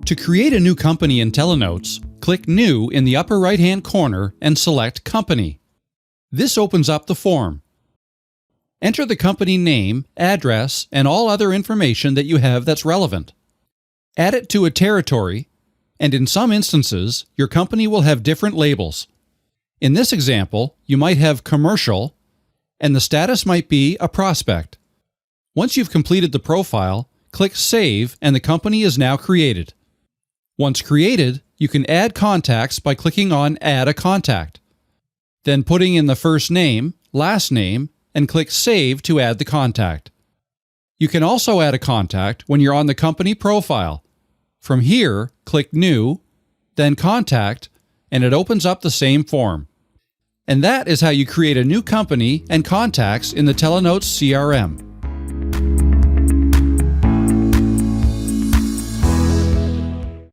To create a new company in Telenotes, click New in the upper right-hand corner and select Company. This opens up the form. Enter the company name, address, and all other information that you have that's relevant. Add it to a territory, and in some instances, your company will have different labels. In this example, you might have Commercial, and the status might be a prospect. Once you've completed the profile, click Save and the company is now created. Once created, you can add contacts by clicking on Add a Contact. Then putting in the first name, last name, and click Save to add the contact. You can also add a contact when you're on the company profile. From here, click New, then Contact, and it opens up the same form. And that is how you create a new company and contacts in the Telenotes CRM.